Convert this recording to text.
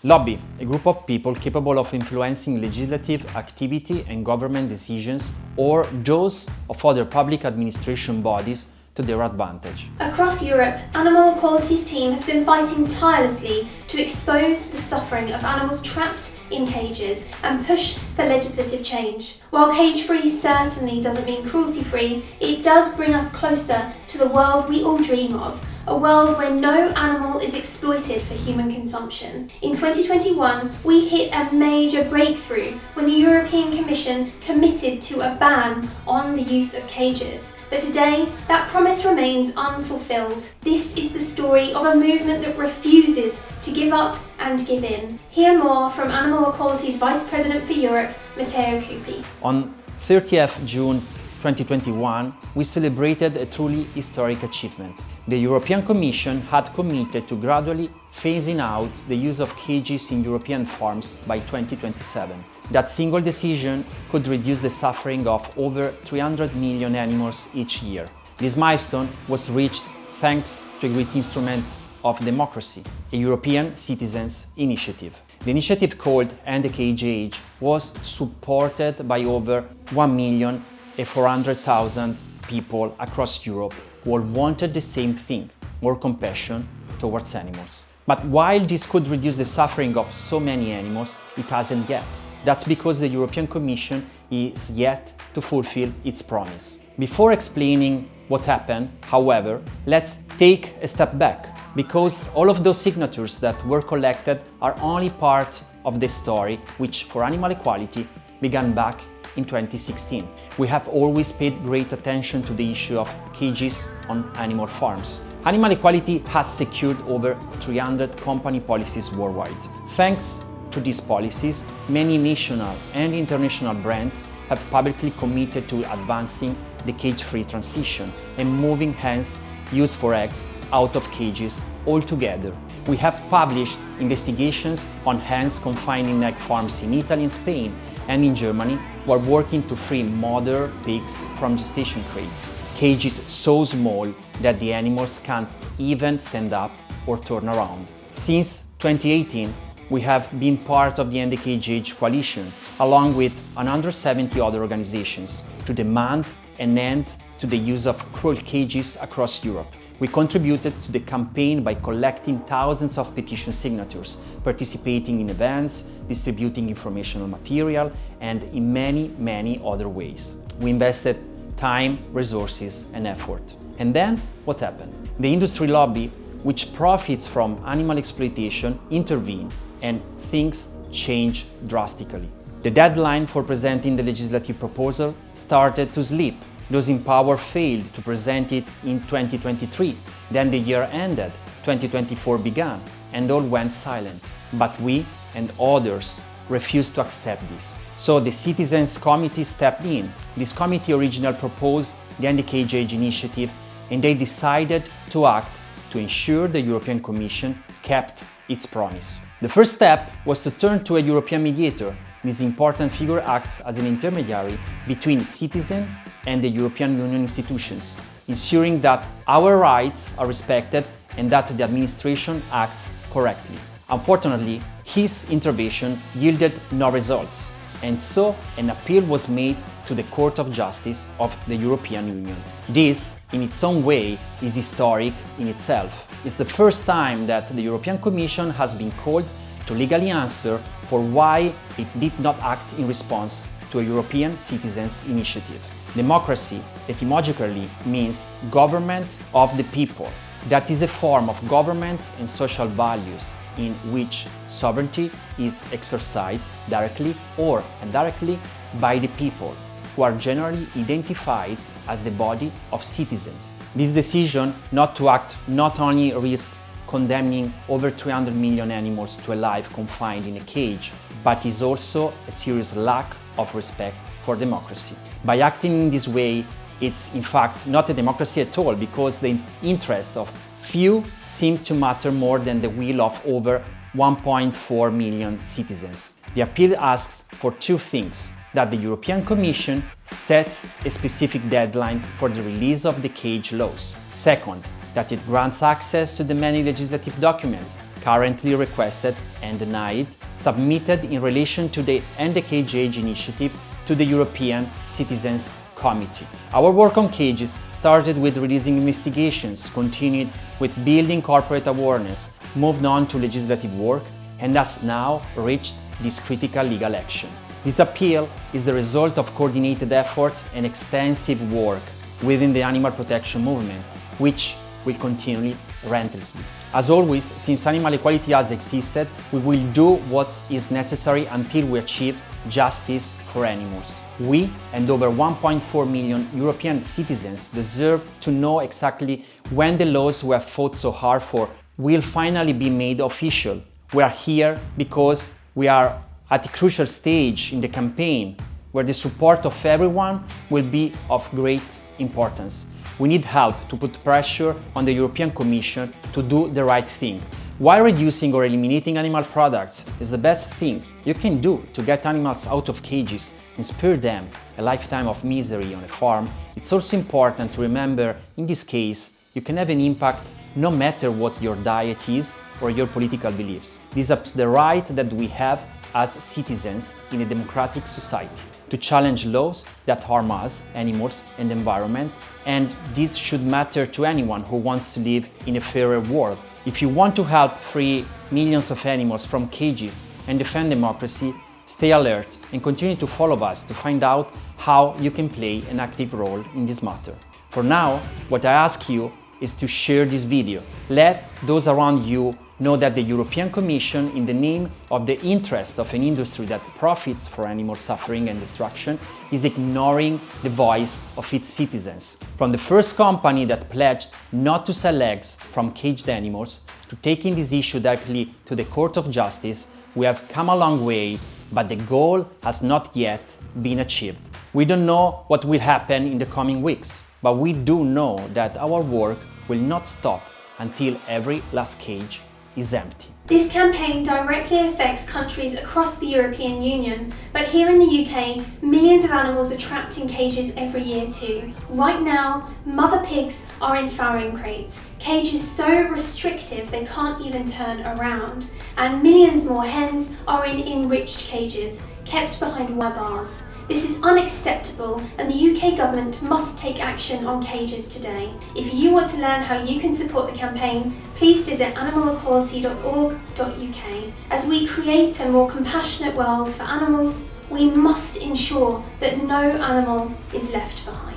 Lobby, a group of people capable of influencing legislative activity and government decisions, or those of other public administration bodies to their advantage. Across Europe, Animal Equality's team has been fighting tirelessly to expose the suffering of animals trapped in cages and push for legislative change. While cage-free certainly doesn't mean cruelty-free, it does bring us closer to the world we all dream of, a world where no animal is exploited for human consumption. In 2021, we hit a major breakthrough when the European Commission committed to a ban on the use of cages. But today, that promise remains unfulfilled. This is the story of a movement that refuses to give up and give in. Hear more from Animal Equality's Vice President for Europe, Matteo Cupi. On 30th June 2021, we celebrated a truly historic achievement. The European Commission had committed to gradually phasing out the use of cages in European farms by 2027. That single decision could reduce the suffering of over 300 million animals each year. This milestone was reached thanks to a great instrument of democracy, a European Citizens' Initiative. The initiative, called End the Cage Age, was supported by over 1,400,000 people across Europe who all wanted the same thing: more compassion towards animals. But while this could reduce the suffering of so many animals, it hasn't yet. That's because the European Commission is yet to fulfill its promise. Before explaining what happened, however, let's take a step back, because all of those signatures that were collected are only part of the story, which for animal equality began back in 2016. We have always paid great attention to the issue of cages on animal farms. Animal Equality has secured over 300 company policies worldwide. Thanks to these policies, many national and international brands have publicly committed to advancing the cage-free transition and moving hens used for eggs out of cages altogether. We have published investigations on hens confined in egg farms in Italy and Spain, and in Germany, who are working to free mother pigs from gestation crates. Cages so small that the animals can't even stand up or turn around. Since 2018, we have been part of the End the Cage Age coalition, along with 170 other organizations, to demand an end to the use of cruel cages across Europe. We contributed to the campaign by collecting thousands of petition signatures, participating in events, distributing informational material, and in many other ways. We invested time, resources, and effort. And then, what happened? The industry lobby, which profits from animal exploitation, intervened, and things changed drastically. The deadline for presenting the legislative proposal started to slip. Those in power failed to present it in 2023. Then the year ended, 2024 began, and all went silent. But we and others refused to accept this. So the Citizens Committee stepped in. This committee originally proposed the End the Cage Age initiative, and they decided to act to ensure the European Commission kept its promise. The first step was to turn to a European mediator. This important figure acts as an intermediary between citizens and the European Union institutions, ensuring that our rights are respected and that the administration acts correctly. Unfortunately, his intervention yielded no results, and so an appeal was made to the Court of Justice of the European Union. This, in its own way, is historic in itself. It's the first time that the European Commission has been called to legally answer for why it did not act in response to a European Citizens' Initiative. Democracy, etymologically, means government of the people. That is a form of government and social values in which sovereignty is exercised directly or indirectly by the people, who are generally identified as the body of citizens. This decision not to act not only risks condemning over 300 million animals to a life confined in a cage, but is also a serious lack of respect for democracy. By acting in this way, it's in fact not a democracy at all, because the interests of few seem to matter more than the will of over 1.4 million citizens. The appeal asks for two things: that the European Commission sets a specific deadline for the release of the cage laws. Second, that it grants access to the many legislative documents currently requested and denied, submitted in relation to the End the Cage Age initiative to the European Citizens Committee. Our work on cages started with releasing investigations, continued with building corporate awareness, moved on to legislative work, and has now reached this critical legal action. This appeal is the result of coordinated effort and extensive work within the animal protection movement, which will continue relentlessly. As always, since animal equality has existed, we will do what is necessary until we achieve justice for animals. We and over 1.4 million European citizens deserve to know exactly when the laws we have fought so hard for will finally be made official. We are here because we are at a crucial stage in the campaign where the support of everyone will be of great importance. We need help to put pressure on the European Commission to do the right thing. While reducing or eliminating animal products is the best thing you can do to get animals out of cages and spare them a lifetime of misery on a farm, it's also important to remember in this case you can have an impact no matter what your diet is or your political beliefs. This is the right that we have as citizens in a democratic society to challenge laws that harm us, animals and the environment, and this should matter to anyone who wants to live in a fairer world. If you want to help free millions of animals from cages and defend democracy, stay alert and continue to follow us to find out how you can play an active role in this matter. For now, what I ask you is to share this video. Let those around you know that the European Commission, in the name of the interests of an industry that profits from animal suffering and destruction, is ignoring the voice of its citizens. From the first company that pledged not to sell eggs from caged animals to taking this issue directly to the Court of Justice, we have come a long way, but the goal has not yet been achieved. We don't know what will happen in the coming weeks, but we do know that our work will not stop until every last cage is empty. This campaign directly affects countries across the European Union, but here in the UK, millions of animals are trapped in cages every year too. Right now, mother pigs are in farrowing crates, cages so restrictive they can't even turn around, and millions more hens are in enriched cages, kept behind wire bars. This is unacceptable and the UK government must take action on cages today. If you want to learn how you can support the campaign, please visit animalequality.org.uk. As we create a more compassionate world for animals, we must ensure that no animal is left behind.